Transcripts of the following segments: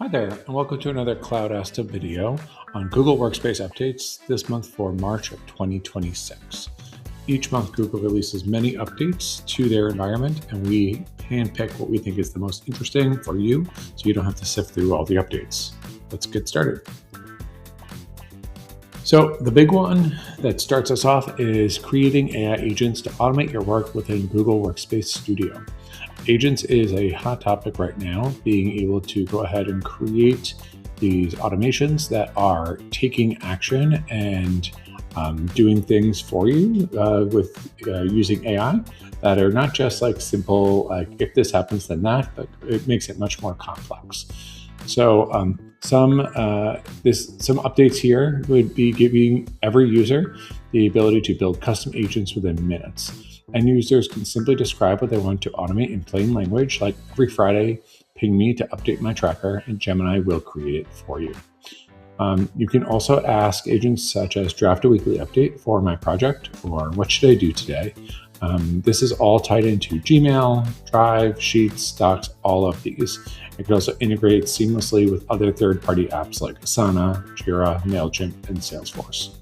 Hi there, and welcome to another Cloudasta video on Google Workspace updates this month for March of 2026. Each month, Google releases many updates to their environment, and we handpick what we think is the most interesting for you, so you don't have to sift through all the updates. Let's get started. So the big one that starts us off is creating AI agents to automate your work within Google Workspace Studio. Agents is a hot topic right now, being able to go ahead and create these automations that are taking action and doing things for you with using AI that are not just like simple, like if this happens, then that, but it makes it much more complex. So some updates here would be giving every user the ability to build custom agents within minutes. End users can simply describe what they want to automate in plain language, like every Friday, ping me to update my tracker, and Gemini will create it for you. You can also ask agents such as draft a weekly update for my project, or what should I do today? This is all tied into Gmail, Drive, Sheets, Docs, all of these. It can also integrate seamlessly with other third-party apps like Asana, Jira, MailChimp, and Salesforce.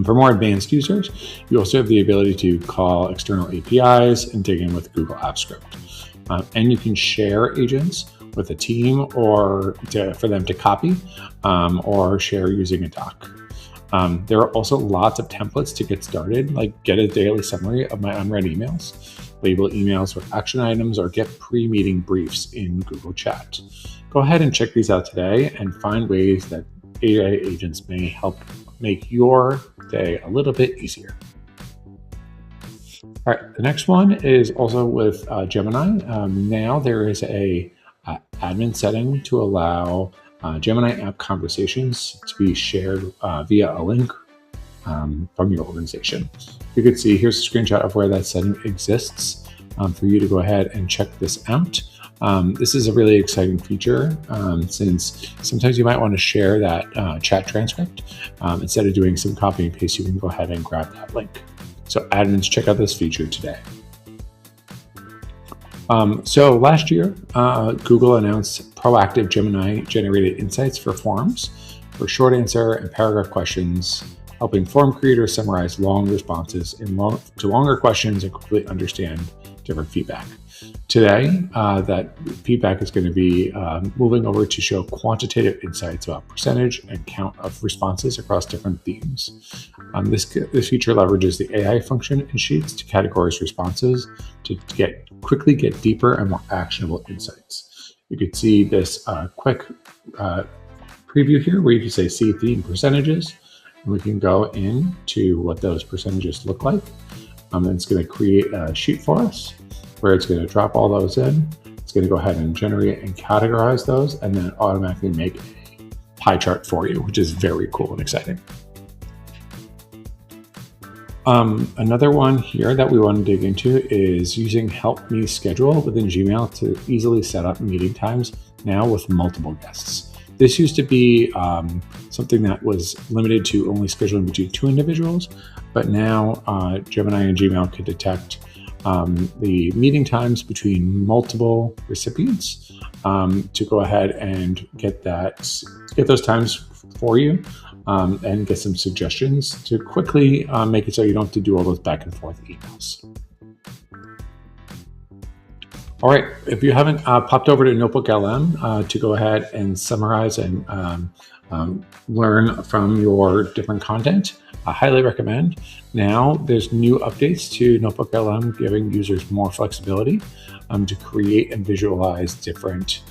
For more advanced users, you also have the ability to call external APIs and dig in with Google Apps Script. And you can share agents with a team or for them to copy or share using a doc. There are also lots of templates to get started, like get a daily summary of my unread emails, label emails with action items, or get pre-meeting briefs in Google Chat. Go ahead and check these out today and find ways that AI agents may help make your day a little bit easier. All right, the next one is also with Gemini. Now there is a admin setting to allow Gemini app conversations to be shared via a link from your organization. You can see here's a screenshot of where that setting exists for you to go ahead and check this out. This is a really exciting feature since sometimes you might want to share that chat transcript. Instead of doing some copy and paste, you can go ahead and grab that link. So admins, check out this feature today. So last year, Google announced proactive Gemini generated insights for forms for short answer and paragraph questions, helping form creators summarize long responses to longer questions and quickly understand different feedback. Today, that feedback is going to be moving over to show quantitative insights about percentage and count of responses across different themes. This feature leverages the AI function in Sheets to categorize responses to quickly get deeper and more actionable insights. You can see this quick preview here where you can say see theme percentages, and we can go into what those percentages look like. And it's going to create a sheet for us where it's going to drop all those in. It's going to go ahead and generate and categorize those, and then automatically make a pie chart for you, which is very cool and exciting. Another one here that we want to dig into is using Help Me Schedule within Gmail to easily set up meeting times now with multiple guests. This used to be something that was limited to only scheduling between 2 individuals, but now Gemini and Gmail can detect the meeting times between multiple recipients to go ahead and get those times for you and get some suggestions to quickly make it so you don't have to do all those back and forth emails. All right, if you haven't popped over to NotebookLM to go ahead and summarize and learn from your different content, I highly recommend. Now there's new updates to NotebookLM giving users more flexibility to create and visualize different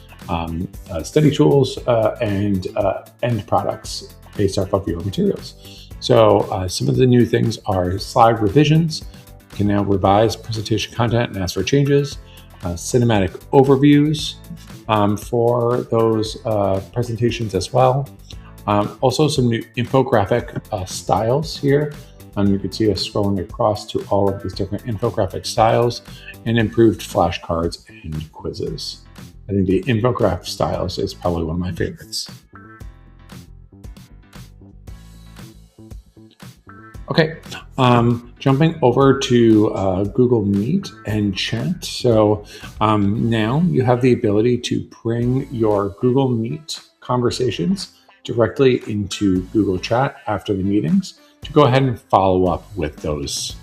study tools and end products based off of your materials. So some of the new things are slide revisions. You can now revise presentation content and ask for changes. Cinematic overviews for those presentations as well. Also some new infographic styles here. You can see us scrolling across to all of these different infographic styles and improved flashcards and quizzes. I think the infographic styles is probably one of my favorites. Okay, jumping over to Google Meet and Chat. So now you have the ability to bring your Google Meet conversations directly into Google Chat after the meetings to go ahead and follow up with those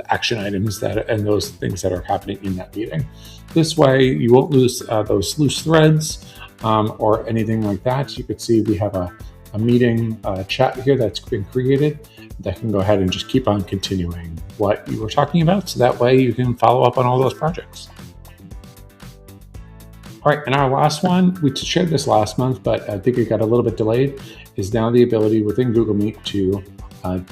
action items that and those things that are happening in that meeting. This way, you won't lose those loose threads or anything like that. You could see we have a meeting chat here that's been created that can go ahead and just keep on continuing what you were talking about. So that way you can follow up on all those projects. All right, and our last one, we shared this last month, but I think it got a little bit delayed, is now the ability within Google Meet to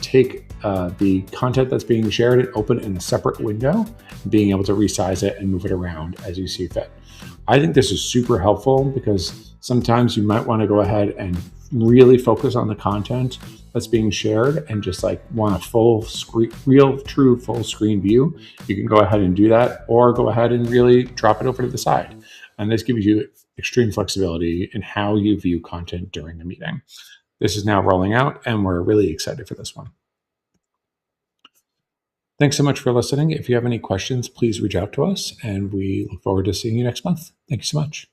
take the content that's being shared and open in a separate window, being able to resize it and move it around as you see fit. I think this is super helpful because sometimes you might want to go ahead and really focus on the content that's being shared and just like want a full screen, real true full screen view. You can go ahead and do that, or go ahead and really drop it over to the side. And this gives you extreme flexibility in how you view content during the meeting. This is now rolling out, and we're really excited for this one. Thanks so much for listening. If you have any questions, please reach out to us, and we look forward to seeing you next month. Thank you so much.